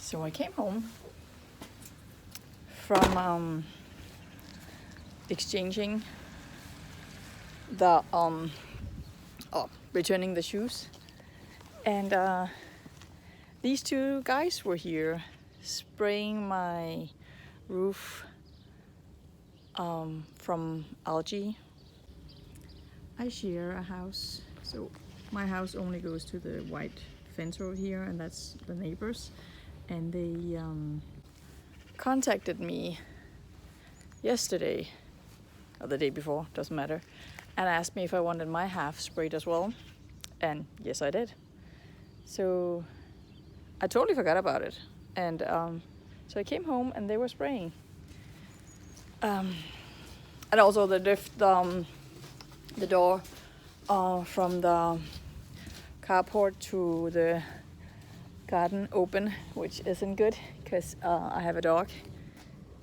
So I came home from exchanging the returning the shoes, and these two guys were here spraying my roof from algae. I share a house, so my house only goes to the white fence over here, and that's the neighbors. And they contacted me yesterday, or the day before, doesn't matter, and asked me if I wanted my half sprayed as well. And yes, I did. So I totally forgot about it. And so I came home and they were spraying. And also they left the door from the carport to the garden open, which isn't good because I have a dog.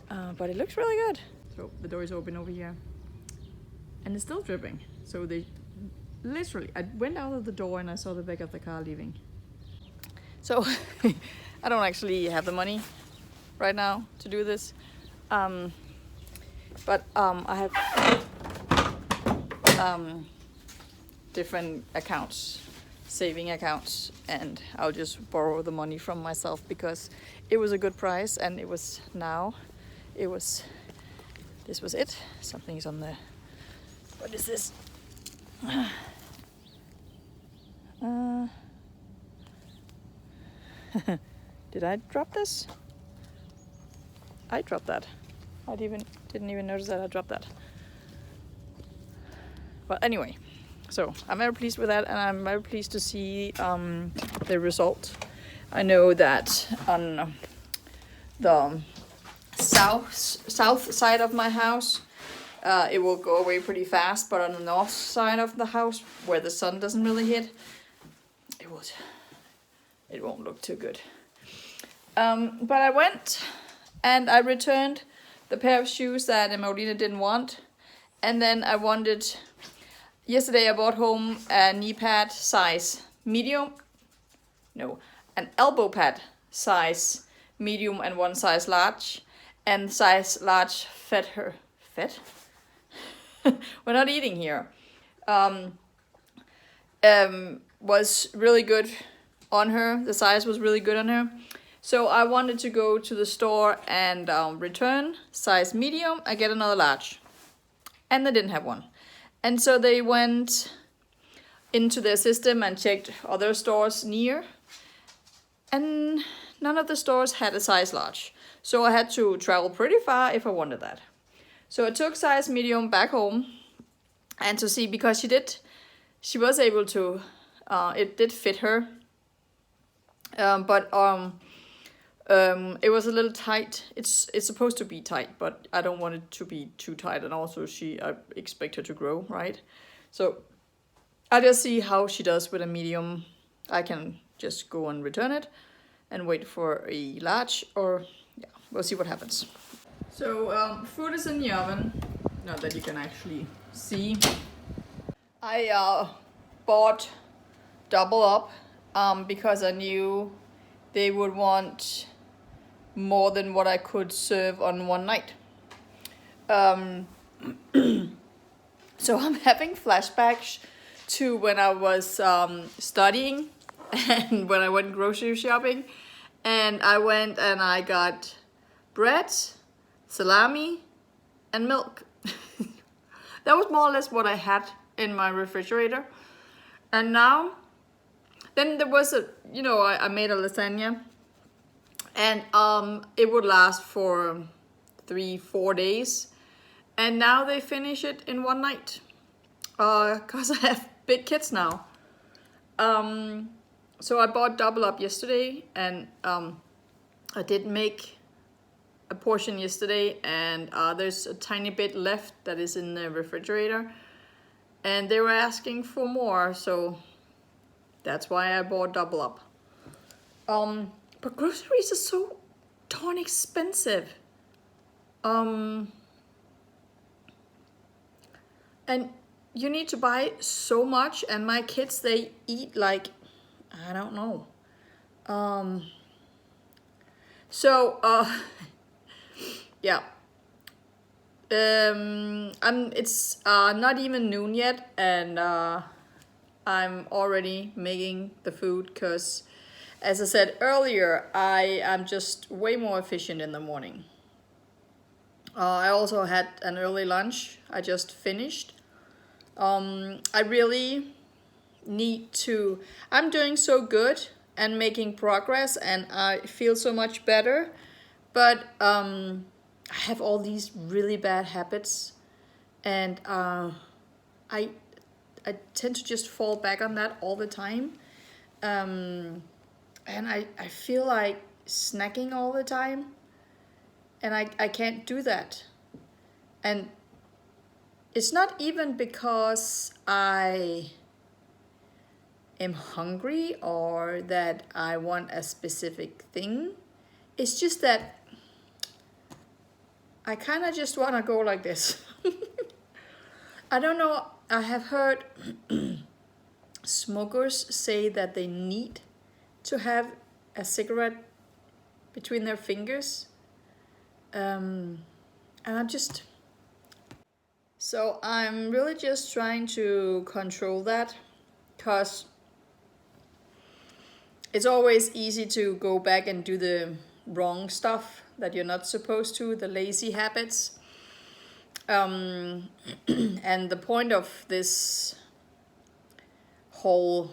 But it looks really good. So the door is open over here. And it's still dripping. So they literally, I went out of the door and I saw the back of the car leaving. So I don't actually have the money right now to do this. But I have different accounts, saving accounts, and I'll just borrow the money from myself because it was a good price, and it was this was it. Something's on the, what is this? Did I drop this? I dropped that. I didn't even notice that I dropped that. But anyway, so I'm very pleased with that, and I'm very pleased to see the result. I know that on the south side of my house, it will go away pretty fast, but on the north side of the house, where the sun doesn't really hit, it won't look too good. But I went and I returned the pair of shoes that Emolina didn't want, and then I wanted. Yesterday I bought home a knee pad size medium, an elbow pad size medium and one size large, and size large fed her. Fed? We're not eating here. Was really good on her. The size was really good on her. So I wanted to go to the store and return size medium. I get another large. And they didn't have one. And so they went into their system and checked other stores near. And none of the stores had a size large. So I had to travel pretty far if I wanted that. So I took size medium back home and to see, because she was able to, it did fit her. But it was a little tight. It's supposed to be tight, but I don't want it to be too tight. And also I expect her to grow, right? So I'll just see how she does with a medium. I can just go and return it and wait for a large, or yeah, we'll see what happens. So food is in the oven. Not that you can actually see. I bought double up because I knew they would want more than what I could serve on one night. So I'm having flashbacks to when I was studying and when I went grocery shopping, and I went and I got bread, salami, and milk. That was more or less what I had in my refrigerator. And now, then there was I made a lasagna, and it would last for 3-4 days, and now they finish it in one night, cause I have big kids now. So I bought double up yesterday, and I did make a portion yesterday, and there's a tiny bit left that is in the refrigerator, and they were asking for more, so that's why I bought double up. But groceries are so darn expensive. And you need to buy so much, and my kids, they eat like, I don't know. So, yeah. It's not even noon yet, and I'm already making the food because, as I said earlier, I am just way more efficient in the morning. I also had an early lunch. I just finished. I really need to. I'm doing so good and making progress, and I feel so much better. But I have all these really bad habits, and I I tend to just fall back on that all the time. And I feel like snacking all the time, and I can't do that. And it's not even because I am hungry or that I want a specific thing. It's just that I kind of just want to go like this. I don't know. I have heard smokers say that they need to have a cigarette between their fingers. And I'm just. So I'm really just trying to control that, because it's always easy to go back and do the wrong stuff that you're not supposed to, the lazy habits. And the point of this whole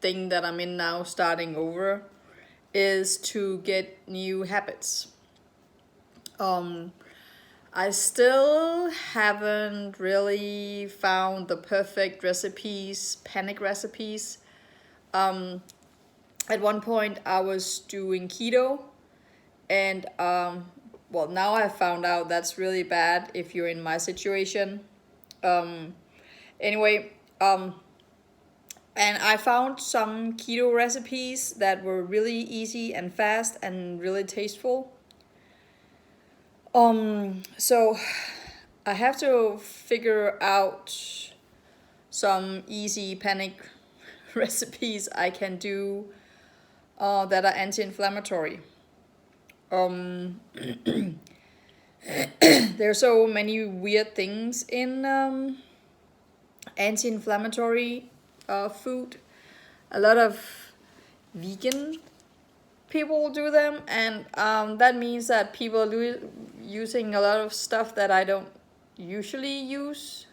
thing that I'm in now, starting over, is to get new habits. I still haven't really found the perfect recipes, panic recipes. At one point, I was doing keto, and well, now I found out that's really bad if you're in my situation. Anyway, and I found some keto recipes that were really easy and fast and really tasteful. So I have to figure out some easy panic recipes I can do that are anti-inflammatory. There are so many weird things in anti-inflammatory food. A lot of vegan people do them, and that means that people are using a lot of stuff that I don't usually use.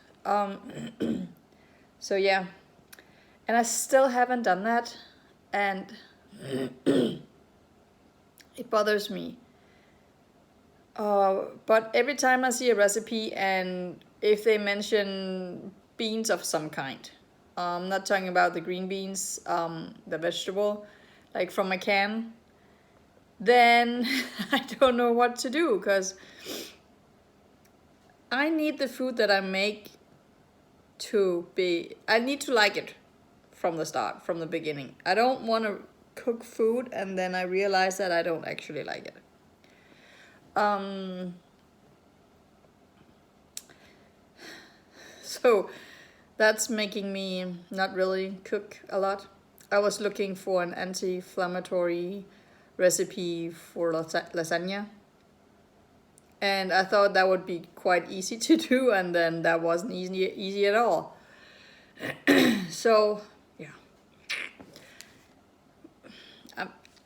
So yeah, and I still haven't done that, and it bothers me. But every time I see a recipe, and if they mention beans of some kind, I'm not talking about the green beans, the vegetable, like from a can, then I don't know what to do, because I need the food that I make I need to like it from the start, from the beginning. I don't want to cook food and then I realize that I don't actually like it. So that's making me not really cook a lot. I was looking for an anti-inflammatory recipe for lasagna, and I thought that would be quite easy to do, and then that wasn't easy at all. So yeah,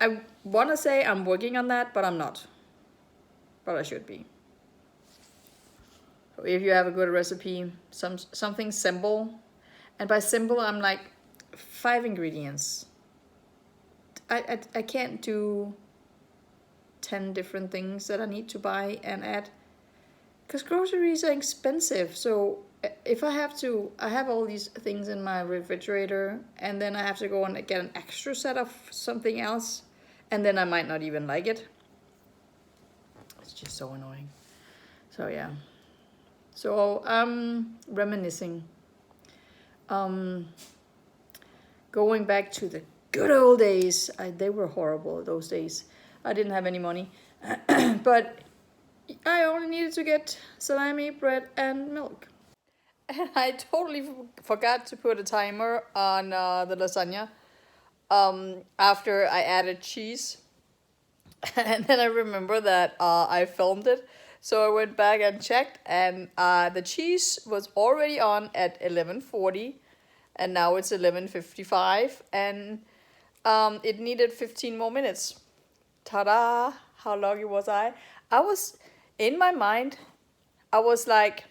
I want to say I'm working on that, but I'm not. But I should be. So if you have a good recipe, something simple, and by simple I'm like 5 ingredients. I can't do 10 different things that I need to buy and add, because groceries are expensive. So if I have all these things in my refrigerator, and then I have to go and get an extra set of something else, and then I might not even like it. It's just so annoying. So yeah. So I'm reminiscing. Going back to the good old days. They were horrible those days. I didn't have any money. But I only needed to get salami, bread, and milk. And I totally forgot to put a timer on the lasagna after I added cheese. And then I remember that I filmed it. So I went back and checked, and the cheese was already on at 11:40, and now it's 11:55, and it needed 15 more minutes. Ta-da! How lucky was I? I was, in my mind, I was like,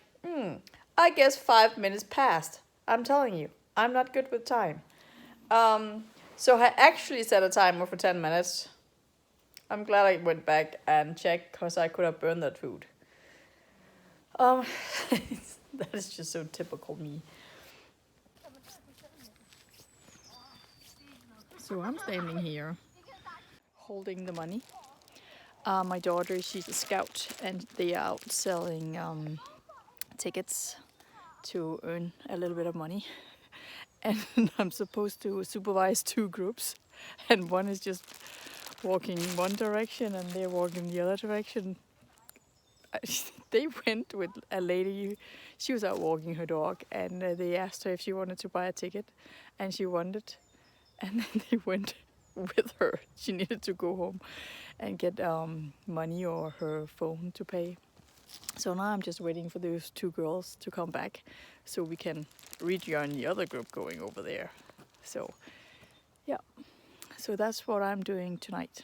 I guess 5 minutes passed. I'm telling you, I'm not good with time. So I actually set a timer for 10 minutes. I'm glad I went back and checked because I could have burned that food. That is just so typical me. So I'm standing here holding the money. My daughter, she's a scout, and they are out selling tickets to earn a little bit of money. And I'm supposed to supervise two groups, and one is just walking one direction and they're walking the other direction. They went with a lady, she was out walking her dog, and they asked her if she wanted to buy a ticket, and she wanted, and then they went with her. She needed to go home and get money or her phone to pay. So now I'm just waiting for those two girls to come back so we can rejoin the other group going over there. So yeah, so that's what I'm doing tonight.